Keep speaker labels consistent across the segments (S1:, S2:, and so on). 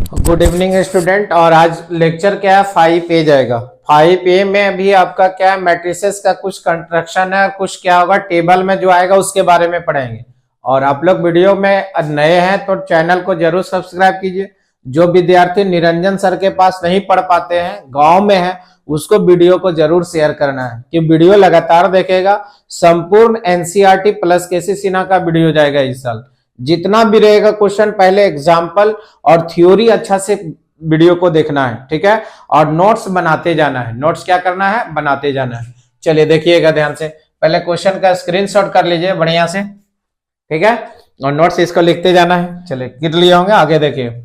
S1: Good evening student. और आज lecture क्या है, 5A जाएगा। 5A में भी आपका क्या है, मैट्रिसेस का कुछ कंस्ट्रक्शन है, कुछ क्या होगा टेबल में जो आएगा उसके बारे में पढ़ेंगे। और आप लोग वीडियो में नए हैं तो चैनल को जरूर सब्सक्राइब कीजिए। जो विद्यार्थी निरंजन सर के पास नहीं पढ़ पाते हैं, गांव में है, उसको वीडियो को जरूर शेयर करना है कि वीडियो लगातार देखेगा। संपूर्ण एनसीईआरटी प्लस केसी सिन्हा का वीडियो जाएगा इस साल। जितना भी रहेगा क्वेश्चन पहले एग्जाम्पल और थ्योरी अच्छा से वीडियो को देखना है, ठीक है। और नोट्स बनाते जाना है। नोट्स क्या करना है, बनाते जाना है। चलिए देखिएगा ध्यान से। पहले क्वेश्चन का स्क्रीनशॉट कर लीजिए बढ़िया से, ठीक है। और नोट्स इसको लिखते जाना है। चलिए कित लिए होंगे, आगे देखिए।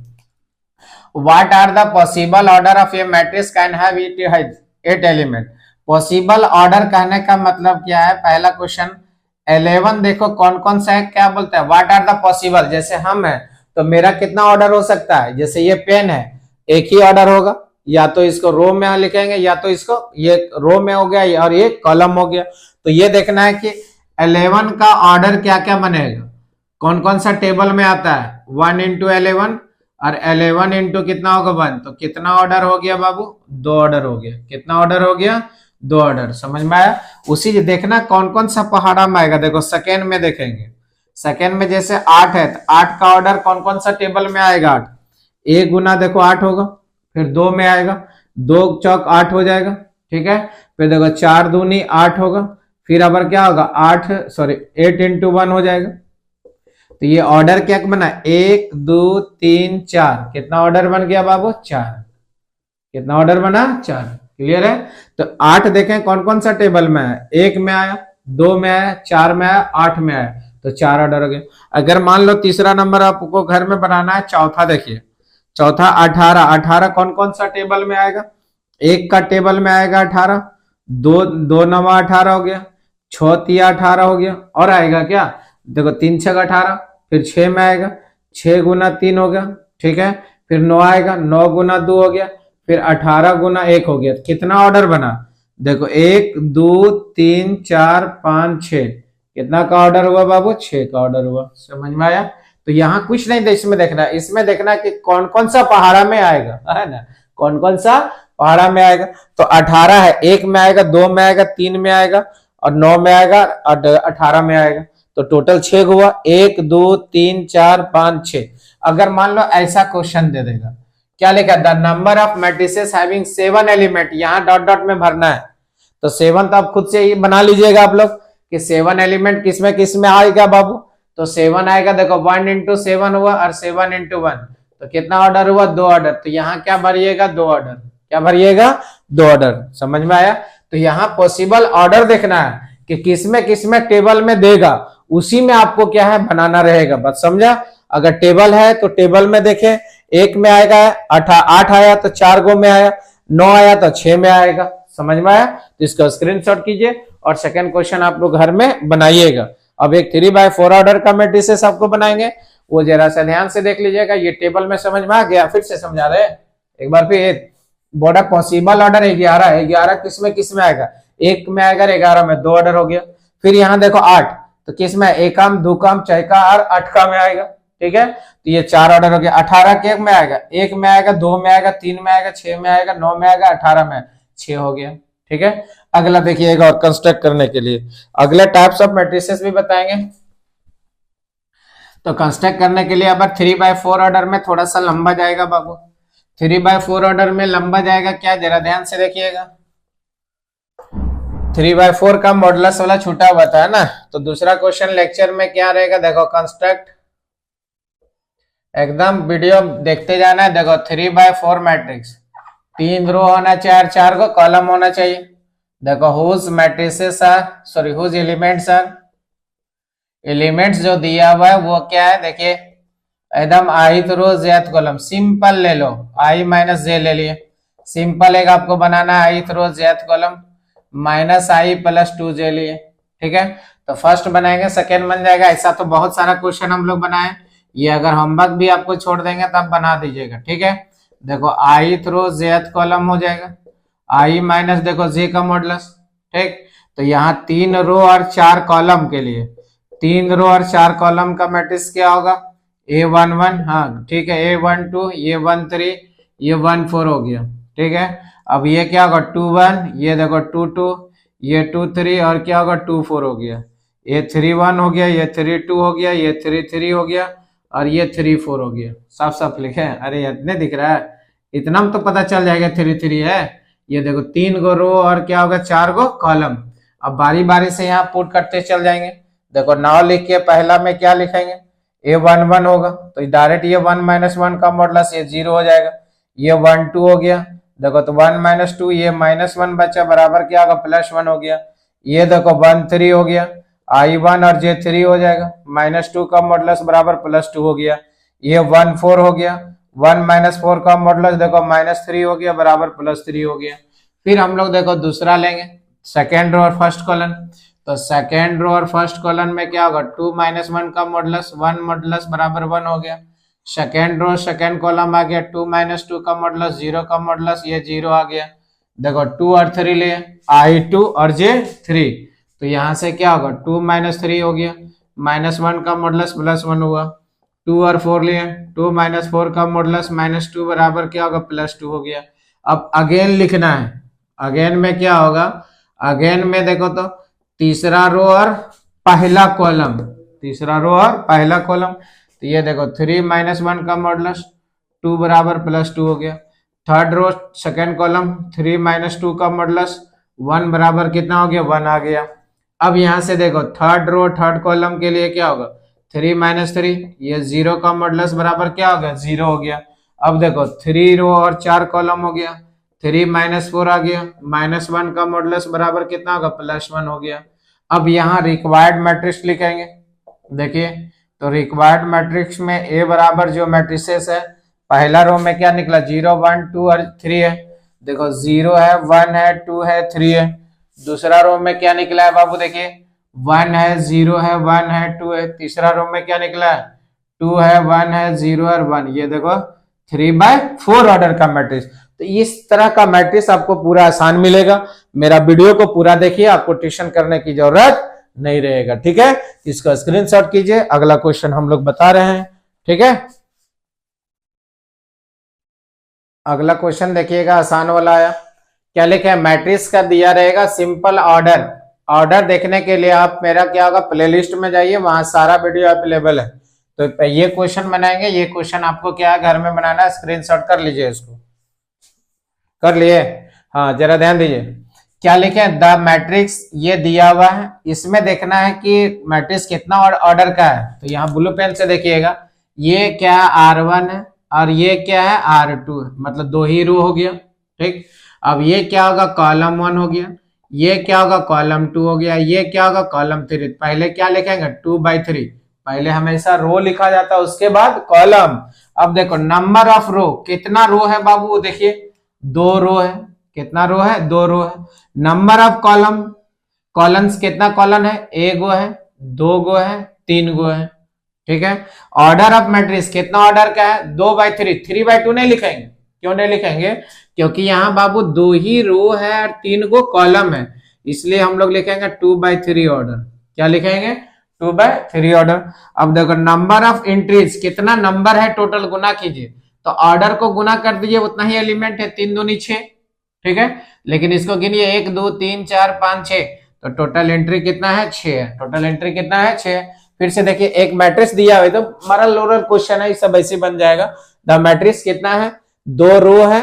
S1: What are the possible order of a matrix can have eight element? Possible order कहने का मतलब क्या है, पहला क्वेश्चन 11 देखो कौन कौन सा है, क्या बोलता है, व्हाट आर द पॉसिबल। जैसे हम है तो मेरा कितना ऑर्डर हो सकता है, जैसे ये पेन है एक ही ऑर्डर होगा, या तो इसको रो में लिखेंगे या तो इसको ये रो में हो गया और ये कॉलम हो गया। तो ये देखना है कि 11 का ऑर्डर क्या क्या बनेगा, कौन कौन सा टेबल में आता है। 1 इंटू 11 और 11 इंटू कितना होगा 1, तो कितना ऑर्डर हो गया बाबू, 2 ऑर्डर हो गया। कितना ऑर्डर हो गया, 2 ऑर्डर। समझ में आया। उसी देखना कौन कौन सा पहाड़ा में आएगा। देखो सेकेंड में देखेंगे, सेकेंड में जैसे 8 है तो 8 का ऑर्डर कौन कौन सा टेबल में आएगा। 8 एक गुना देखो 8 होगा, फिर 2 में आएगा, 2 चौक 8 हो जाएगा, ठीक है। फिर देखो 4 दूनी 8 होगा, फिर अब क्या होगा 8 इंटू 1 हो जाएगा। तो ये ऑर्डर क्या बना, 1 2 3 4। कितना ऑर्डर बन गया बाबू, 4। कितना ऑर्डर बना, 4। क्लियर है। तो 8 देखें कौन कौन सा टेबल में है, 1 में आया, 2 में आया, 4 में आया, 8 में आया, तो 4 ऑर्डर हो गए। अगर मान लो तीसरा नंबर आपको घर में बनाना है, चौथा देखिए, चौथा 18। 18 कौन कौन सा टेबल में आएगा, 1 का टेबल में आएगा 18, 2 नवा 18 हो गया, 6 तिया 18 हो गया। और आएगा क्या, देखो 3 6 18, फिर 6 में आएगा, 6 गुना 3 हो गया, ठीक है। फिर 9 आएगा, 9 गुना 2 हो गया, फिर 18 गुना 1 हो गया। कितना ऑर्डर बना, देखो 1 2 3 4 5 6। कितना का ऑर्डर हुआ बाबू, 6 का ऑर्डर हुआ। समझ में आया। तो यहाँ कुछ नहीं था, इसमें देखना है, इसमें देखना है कि कौन कौन सा पहाड़ा में आएगा, है ना, कौन कौन सा पहाड़ा में आएगा। तो 18 है, 1 में आएगा, 2 में आएगा, 3 में आएगा और 9 में आएगा और 18 में आएगा। तो टोटल 6 हुआ, 1 2 3 4 5 6। अगर मान लो ऐसा क्वेश्चन दे देगा, क्या लिखा, the number of matrices having 7 element, यहाँ डॉट डॉट में भरना है। तो 7 तो आप खुद से ही बना लीजिएगा आप लोग कि 7 एलिमेंट किसमें आएगा बाबू। तो 7 आएगा, देखो 1 इंटू 7 हुआ और 7 इंटू 1, तो कितना ऑर्डर हुआ, 2 ऑर्डर। तो यहाँ क्या भरिएगा, 2 ऑर्डर। क्या भरिएगा, 2 ऑर्डर। समझ में आया। तो यहाँ पॉसिबल ऑर्डर देखना है कि किसमें टेबल में देगा, उसी में आपको क्या है बनाना रहेगा। बस समझा। अगर टेबल है तो टेबल में देखें, 1 में आएगा 8 आया तो 4 गो में आया, 9 आया तो 6 में आएगा। समझ में आया। तो इसका स्क्रीनशॉट कीजिए और सेकंड क्वेश्चन आप लोग घर में बनाइएगा। अब एक 3/4 ऑर्डर का मैट्रिसेस आपको बनाएंगे, वो जरा सा ध्यान से देख लीजिएगा। ये टेबल में समझ में आ गया, फिर से समझा रहे एक बार फिर। बॉर्डर पॉसिबल ऑर्डर 11 है, 11 किसमें आएगा, 1 में आएगा, 11 में 2 ऑर्डर हो गया। फिर यहाँ देखो 8, तो किसमें, 1 काम 2 काम 6 का और 8 का में आएगा, ठीक है। तो ये 4 ऑर्डर हो गया। 18 के में आएगा, 1 में आएगा, 2 में आएगा, 3 में आएगा, 6 में आएगा, 9 में आएगा, 18 में, 6 हो गया, ठीक है। अगला देखिएगा और कंस्ट्रक्ट करने के लिए अगले टाइप्स ऑफ मैट्रिसेस भी बताएंगे। तो कंस्ट्रक्ट करने के लिए अब 3/4 ऑर्डर में थोड़ा सा लंबा जाएगा बाबू। 3/4 ऑर्डर में लंबा जाएगा क्या, जरा ध्यान से देखिएगा। 3/4 का मॉडुलस वाला छूटा हुआ था ना। तो दूसरा क्वेश्चन लेक्चर में क्या रहेगा, देखो कंस्ट्रक्ट, एकदम वीडियो देखते जाना है। देखो 3/4 मैट्रिक्स, 3 रो होना चाहिए, 4 को कॉलम होना चाहिए। देखो whose matrices are, sorry whose elements are, elements जो दिया हुआ है वो क्या है, देखिए एकदम ith row jth column. Simple ले लो, i माइनस j ले लिए। सिंपल एक आपको बनाना है, ith row jth column minus i plus 2j लिए, ठीक है। तो फर्स्ट बनाएंगे, सेकेंड बन जाएगा। ऐसा तो बहुत सारा क्वेश्चन हम लोग बनाए, ये अगर होमवर्क भी आपको छोड़ देंगे तब बना दीजिएगा, ठीक है। देखो ith रो jth कॉलम हो जाएगा, i माइनस देखो j का मॉडुलस, ठीक। तो यहाँ 3 रो और 4 कॉलम के लिए, 3 रो और 4 कॉलम का मैट्रिक्स क्या होगा, A11, हाँ ठीक है, A12, ये 13, ये 14 हो गया। ठीक है, अब ये क्या होगा 21, ये देखो 22, ये 23 और क्या होगा 24 हो गया। ये 31 हो गया, ये 32 हो गया, ये 33 हो गया और ये 34 हो गया। साफ साफ लिखे हैं, अरे इतने दिख रहा है, इतना में तो पता चल जाएगा 33 है। ये देखो 3 गो रो और क्या होगा 4 गो कॉलम। अब बारी बारी से यहाँ पुट करते चल जाएंगे। देखो 9 लिख के पहला में क्या लिखेंगे, A11 होगा तो डायरेक्ट ये 1 - 1 का मॉडुलस ये 0 हो जाएगा। ये 12 हो गया, देखो तो 1 - 2, ये -1 बचा, बराबर क्या होगा +1 हो गया। ये देखो 13 हो गया, I1 और J3 हो जाएगा, -2 का मॉडुलस बराबर +2 हो गया। ये 14 हो गया, 1 - 4 का मॉडुलस देखो -3 हो गया, बराबर +3 हो गया। फिर हम लोग देखो दूसरा लेंगे, सेकेंड रो और फर्स्ट कॉलम। तो सेकेंड रो और फर्स्ट कॉलम में क्या होगा 2 - 1 का मॉडुलस 1 मॉडुलस बराबर 1 हो गया। सेकेंड रो सेकेंड कॉलम आ गया, 2 - 2 का मॉडुलस 0 का मॉडुलस ये 0 आ गया। देखो 2 और 3 लिए, I2 और J3, तो यहां से क्या होगा 2 - 3 हो गया, -1 का मॉडुलस +1 हुआ। 2 और 4 लिए, 2 - 4 का मॉडुलस -2 बराबर क्या होगा +2 हो गया। अब अगेन लिखना है, अगेन में क्या होगा, अगेन में देखो तो तीसरा रो और पहला कॉलम, तीसरा रो और पहला कॉलम। तो ये देखो 3 - 1 का मॉडुलस 2 बराबर +2 हो गया। थर्ड रो सेकेंड कॉलम 3 - 2 का मॉडुलस 1 बराबर कितना हो गया 1 आ गया। अब यहां से देखो थर्ड रो थर्ड कॉलम के लिए क्या होगा 3 - 3, ये 0 का मॉडुलस बराबर क्या हो गया 0 हो गया। अब देखो 3 रो और 4 कॉलम हो गया, 3 - 4 आ गया, -1 का मॉडुलस बराबर कितना होगा +1 हो गया। अब यहाँ रिक्वायर्ड मैट्रिक्स लिखेंगे। देखिए तो रिक्वायर्ड मैट्रिक्स में ए बराबर जो मैट्रिसेस है, पहला रो में क्या निकला 0 1 2 और 3 है। देखो 0 है, 1 है, 2 है, 3 है। दूसरा रो में क्या निकला है बाबू, देखिए 1 है, 0 है, 1 है, 2 है। तीसरा रो में क्या निकला है 2 है, 1 है, 0 है और 1। ये देखो 3/4 ऑर्डर का मैट्रिक्स। तो इस तरह का मैट्रिक्स आपको पूरा आसान मिलेगा। मेरा वीडियो को पूरा देखिए, आपको ट्यूशन करने की जरूरत नहीं रहेगा। ठीक है, इसका स्क्रीनशॉट कीजिए, अगला क्वेश्चन हम लोग बता रहे हैं। ठीक है, अगला क्वेश्चन देखिएगा, आसान वाला आया। क्या लिखा है, मैट्रिक्स का दिया रहेगा सिंपल ऑर्डर। ऑर्डर देखने के लिए आप मेरा क्या होगा प्लेलिस्ट में जाइए, वहां सारा वीडियो अवेलेबल है। तो ये क्वेश्चन बनाएंगे, ये क्वेश्चन आपको क्या है घर में बनाना है, स्क्रीनशॉट कर लीजिए, इसको कर लिए। हाँ जरा ध्यान दीजिए, क्या लिखे द मैट्रिक्स, ये दिया हुआ है, इसमें देखना है कि मैट्रिक्स कितना ऑर्डर का है। तो यहाँ ब्लू पेन से देखिएगा, ये क्या R1 है और ये क्या है R2 है, मतलब 2 ही रो हो गया। ठीक, अब ये क्या होगा कॉलम 1 हो गया, ये क्या होगा कॉलम 2 हो गया, ये क्या होगा कॉलम 3। पहले क्या लिखेंगे 2/3, पहले हमेशा रो लिखा जाता है उसके बाद कॉलम। अब देखो नंबर ऑफ रो, कितना रो है बाबू, देखिए 2 रो है। कितना रो है 2 रो है। नंबर ऑफ कॉलम, कॉलम्स कितना कॉलम है 1 गो है, 2 गो है, 3 गो है। ठीक है, ऑर्डर ऑफ मैट्रिक्स कितना ऑर्डर का है 2/3, 3/2 नहीं लिखेंगे। क्यों नहीं लिखेंगे, क्योंकि यहाँ बाबू 2 ही रो है और 3 गो कॉलम है, इसलिए हम लोग लिखेंगे 2/3 ऑर्डर। क्या लिखेंगे 2/3 ऑर्डर। अब देखो नंबर ऑफ एंट्रीज, कितना नंबर है टोटल गुना कीजिए, तो ऑर्डर को गुना कर दीजिए, उतना ही एलिमेंट है, 3 दूनी 6। ठीक है, लेकिन इसको गिनिए 1 2 3 4 5 6, तो टोटल एंट्री कितना है 6 है। टोटल एंट्री कितना है 6। फिर से देखिए एक मैट्रिक्स दिया हुआ है, तो मरल लोरल क्वेश्चन है, ये सब ऐसे बन जाएगा। द मैट्रिक्स कितना है 2 रो है,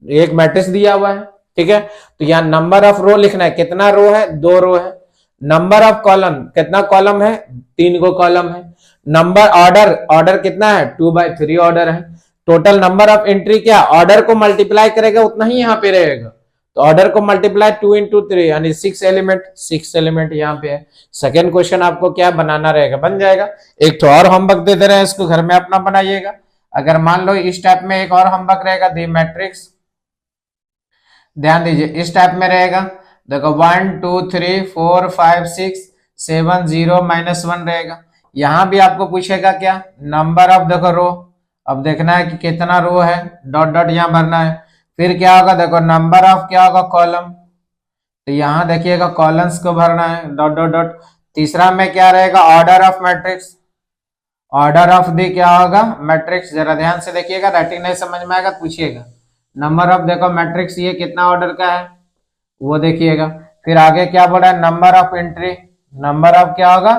S1: एक मैट्रिक्स दिया हुआ है। ठीक है, तो यहाँ नंबर ऑफ रो लिखना है, कितना रो है 2 रो है। नंबर ऑफ कॉलम, कितना कॉलम है 3 गो कॉलम है। नंबर ऑर्डर, ऑर्डर कितना है 2/3 ऑर्डर है। टोटल नंबर ऑफ एंट्री क्या, ऑर्डर को मल्टीप्लाई करेगा उतना ही यहाँ पे रहेगा, तो ऑर्डर को मल्टीप्लाई 2 × 3 यानी 6 एलिमेंट, 6 एलिमेंट यहाँ पे है। सेकेंड क्वेश्चन आपको क्या बनाना रहेगा, बन जाएगा। एक तो और होमवर्क दे दे रहे हैं, इसको घर में अपना बनाइएगा। अगर मान लो इस टाइप में एक और होमवर्क रहेगा, दी मैट्रिक्स, ध्यान दीजिए इस टाइप में रहेगा। देखो 1 2 3 4 5 6 7 0 -1 रहेगा। यहां भी आपको पूछेगा क्या नंबर ऑफ, देखो रो, अब देखना है कि कितना रो है, डॉट डॉट यहाँ भरना है। फिर क्या होगा देखो नंबर ऑफ क्या होगा कॉलम, तो यहाँ देखिएगा कॉलम्स को भरना है, डॉट डॉट डॉट। तीसरा में क्या रहेगा order of matrix, order of the क्या होगा, मैट्रिक्स, जरा ध्यान से देखिएगा, राइटिंग नहीं समझ में आएगा तो पूछिएगा। नंबर ऑफ, देखो मैट्रिक्स ये कितना ऑर्डर का है वो देखिएगा। फिर आगे क्या बोला है, number of entry, number of क्या होगा,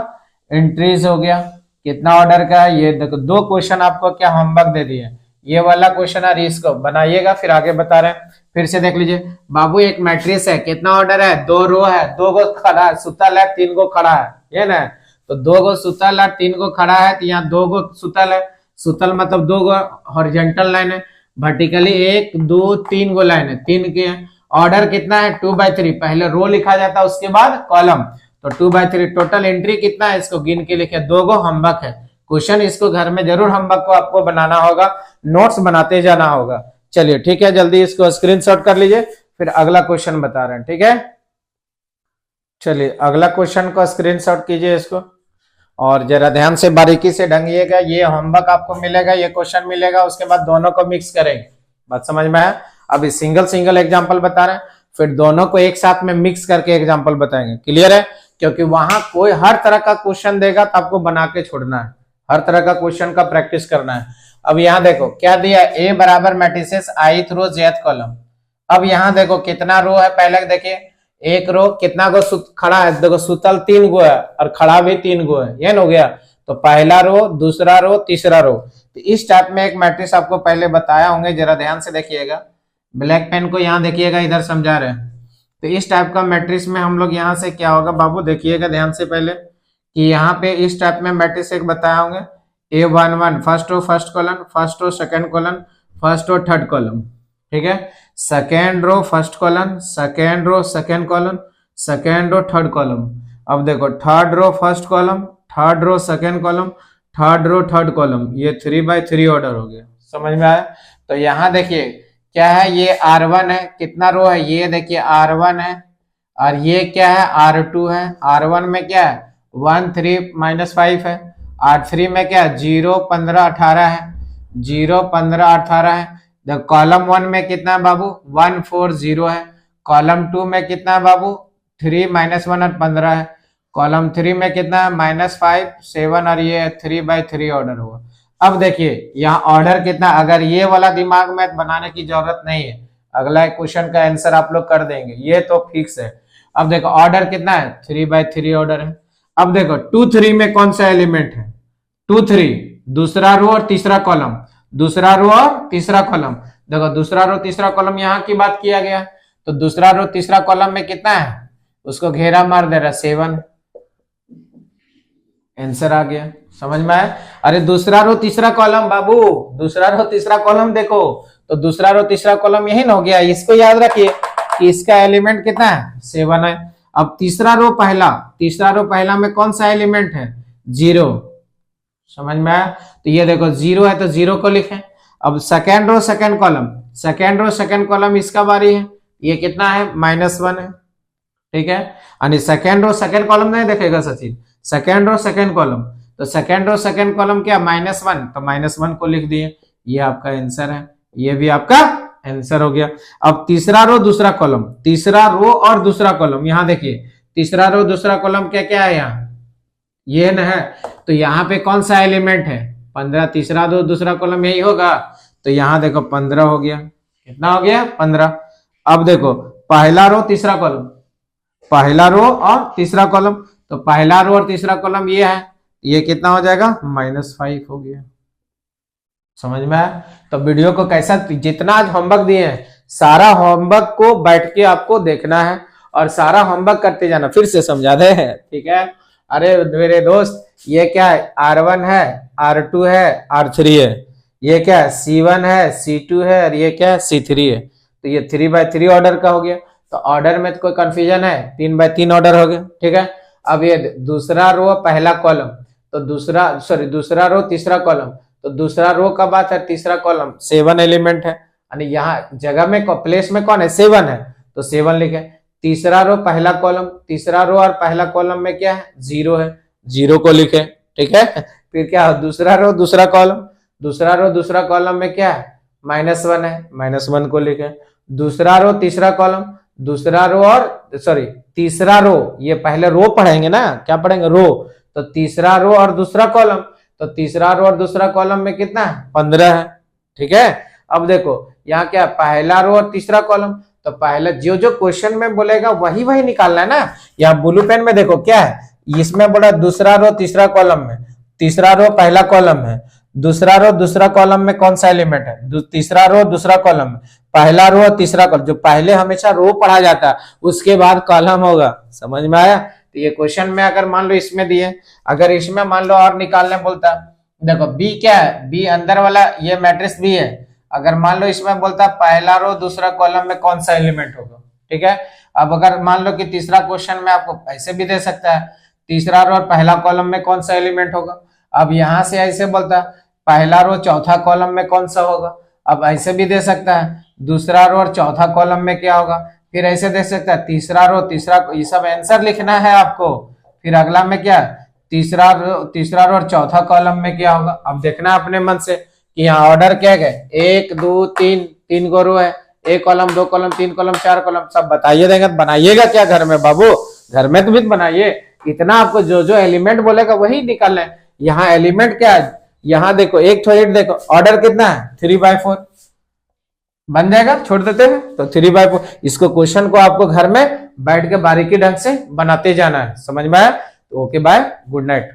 S1: एंट्रीज हो गया, कितना ऑर्डर का है ये देखो। दो क्वेश्चन आपको क्या होमवर्क दे दिए, ये वाला क्वेश्चन और इसको बनाइएगा, फिर आगे बता रहे हैं। फिर से देख लीजिए बाबू, एक मैट्रिक्स है, कितना ऑर्डर है, 2 रो है, 2 गो खड़ा है, सुतल है, 3 गो खड़ा है, ये ना। तो 2 गो सुतल है, 3 गो खड़ा है, तो यहाँ 2 गो सुतल है, सुतल मतलब 2 गो हॉरिजॉन्टल लाइन है, वर्टिकली 1 2 3 गो लाइन है, 3 के ऑर्डर कितना है 2/3, पहले रो लिखा जाता है उसके बाद कॉलम, तो 2/3 टोटल एंट्री कितना है इसको गिन के लिखे, 2 गो होमवर्क है क्वेश्चन, इसको घर में जरूर होमवर्क को आपको बनाना होगा, नोट्स बनाते जाना होगा। चलिए ठीक है, जल्दी इसको स्क्रीनशॉट कर लीजिए, फिर अगला क्वेश्चन बता रहे हैं, ठीक है। चलिए अगला क्वेश्चन को स्क्रीनशॉट कीजिए इसको, और जरा ध्यान से बारीकी से ढंगिएगा, ये होमवर्क आपको मिलेगा, ये क्वेश्चन मिलेगा, उसके बाद दोनों को मिक्स करेंगे, बात समझ में आया। अभी सिंगल सिंगल एग्जांपल बता रहे हैं, फिर दोनों को एक साथ में मिक्स करके एग्जांपल बताएंगे, क्लियर है। क्योंकि वहां कोई हर तरह का क्वेश्चन देगा तो आपको बना के छोड़ना है, हर तरह का क्वेश्चन का प्रैक्टिस करना है। अब यहाँ देखो क्या दिया, ए बराबर matrices ith row jth column. अब यहाँ देखो कितना रो है, पहले देखिए एक रो कितना गो खड़ा है, देखो सुतल 3 गो है और खड़ा भी 3 गो है, ये हो गया। तो पहला रो, दूसरा रो, तीसरा रो, तो इस टाइप में एक मैट्रिक्स आपको पहले बताया होंगे, जरा ध्यान से देखिएगा, ब्लैक पेन को यहाँ देखिएगा, इधर समझा रहे हैं। तो इस टाइप का मैट्रिक्स में हम लोग यहाँ से क्या होगा बाबू, देखिएगा ध्यान से पहले कि यहाँ पे इस टाइप में मैट्रिक्स एक बताया होंगे, A11 first row first column, first row second column, first row third column, ठीक है। Second row first column, second row second column, second row third column. अब देखो third row first column, third row second column, third row third column, ये 3/3 order हो गया, समझ में आया। तो यहाँ देखिए क्या है, ये R1 है, कितना रो है, ये देखिए R1 है, और ये क्या है R2 है। R1 में क्या है 1 3 -5 है, R3 में क्या है 0 15 18 है, 0 15 18 है। कॉलम 1 में कितना है बाबू 1 4 0 है, कॉलम 2 में कितना है बाबू 3 -1 और 15 है, कॉलम 3 में कितना है -5 7 और ये 3/3 ऑर्डर हुआ। अब देखिए यहाँ ऑर्डर कितना, अगर ये वाला दिमाग में बनाने की जरूरत नहीं है, अगला क्वेश्चन का आंसर आप लोग कर देंगे, ये तो फिक्स है। अब देखो ऑर्डर कितना है 3/3 ऑर्डर है। अब देखो 2 3 में कौन सा एलिमेंट है 2 3, दूसरा रो और तीसरा कॉलम, दूसरा रो और तीसरा कॉलम। देखो दूसरा रो तीसरा कॉलम यहाँ की बात किया गया, तो दूसरा रो तीसरा कॉलम में कितना है, उसको घेरा मार दे रहा 7, आंसर आ गया, समझ में आया। अरे दूसरा रो तीसरा कॉलम बाबू, दूसरा रो तीसरा कॉलम देखो, तो दूसरा रो तीसरा कॉलम यही ना हो गया, इसको याद रखिए कि इसका एलिमेंट कितना है 7 है। अब तीसरा रो पहला, तीसरा रो पहला में कौन सा एलिमेंट है 0, समझ में आया। तो ये देखो 0 है तो 0 को लिखें। अब second row second column, second row second column इसका बारी है, ये कितना है -1 है, ठीक है। यानी सेकेंड रो सेकेंड कॉलम नहीं देखेगा Sachin, second row second column, तो सेकेंड रो सेकेंड कॉलम क्या -1, तो -1 को लिख दिए, ये आपका आंसर है, ये भी आपका आंसर हो गया। अब तीसरा रो दूसरा कॉलम, तीसरा रो और दूसरा कॉलम, यहाँ देखिए तीसरा रो दूसरा कॉलम क्या क्या है यहाँ, ये न है, तो यहाँ पे कौन सा एलिमेंट है 15, तीसरा रो दूसरा कॉलम यही होगा, तो यहाँ देखो 15 हो गया, कितना हो गया 15। अब देखो पहला रो तीसरा कॉलम, पहला रो और तीसरा कॉलम, तो पहला रो और तीसरा कॉलम ये है, ये कितना हो जाएगा -5 हो गया, समझ में आया। तो वीडियो को कैसा, जितना आज होमवर्क दिए हैं सारा होमवर्क को बैठ के आपको देखना है और सारा होमवर्क करते जाना, फिर से समझा दे, ठीक है। अरे मेरे दोस्त ये क्या है R1 है, R2 है, R3 है, ये क्या है C1 है, C2 है, और ये क्या है C3 है, तो ये 3/3 ऑर्डर का हो गया। तो ऑर्डर में तो कोई कंफ्यूजन है 3/3 ऑर्डर हो गया, ठीक है। अब ये दूसरा रो पहला कॉलम, तो दूसरा रो तीसरा कॉलम, तो दूसरा रो का बात है तीसरा कॉलम 7 एलिमेंट है, यानी यहाँ जगह में प्लेस में कौन है 7 है, तो 7 लिखे। तीसरा रो पहला कॉलम, तीसरा रो और पहला कॉलम में क्या है 0 है, 0 को लिखे, ठीक है। फिर क्या दूसरा रो दूसरा कॉलम, दूसरा रो दूसरा कॉलम में क्या है -1 है, -1 को लिखे। दूसरा रो तीसरा कॉलम, दूसरा रो और तीसरा रो, ये पहले रो पढ़ेंगे ना, क्या पढ़ेंगे रो, तो तीसरा रो और दूसरा कॉलम, तो तीसरा रो और दूसरा कॉलम में कितना है, 15 है। ठीक है, अब देखो यहाँ क्या, पहला रो और तीसरा कॉलम, तो पहला जो जो क्वेश्चन में बोलेगा वही वही निकालना है ना। यहाँ ब्लू पेन में देखो क्या है, इसमें बोला दूसरा रो तीसरा कॉलम में, तीसरा रो पहला कॉलम है, दूसरा रो दूसरा कॉलम में कौन सा एलिमेंट है, तीसरा रो दूसरा कॉलम में, पहला रो तीसरा कॉलम, जो पहले हमेशा रो पढ़ा जाता है उसके बाद कॉलम होगा। समझ में आया। तो ये क्वेश्चन में अगर मान लो इसमें दिए, अगर इसमें मान लो और निकालने बोलता, देखो बी क्या है, बी अंदर वाला ये मैट्रिक्स बी है, अगर मान लो इसमें बोलता पहला रो दूसरा कॉलम में कौन सा एलिमेंट होगा। ठीक है, अब अगर मान लो कि तीसरा क्वेश्चन में आपको ऐसे भी दे सकता है, तीसरा रो और पहला कॉलम में कौन सा एलिमेंट होगा। अब यहां से ऐसे बोलता पहला रो चौथा कॉलम में कौन सा होगा, अब ऐसे भी दे सकता है, दूसरा रो और चौथा कॉलम में क्या होगा, फिर ऐसे दे सकता है तीसरा रो तीसरा, ये सब आंसर लिखना है आपको। फिर अगला में क्या, तीसरा रो और चौथा कॉलम में क्या होगा। अब देखना अपने मन से कि यहाँ ऑर्डर क्या है, 1 2 3, 3 गो रो है, 1 कॉलम 2 कॉलम 3 कॉलम 4 कॉलम, सब बताइए देंगे। बनाइएगा क्या घर में बाबू, घर में तो भी बनाइए। इतना आपको जो जो एलिमेंट बोलेगा वही निकालना है। यहाँ एलिमेंट क्या है, यहाँ देखो 1 तो 8, देखो ऑर्डर कितना है 3/4 बन जाएगा, छोड़ देते हैं तो 3/4। इसको क्वेश्चन को आपको घर में बैठ के बारीकी ढंग से बनाते जाना है। समझ में आया। तो ओके बाय, गुड नाइट।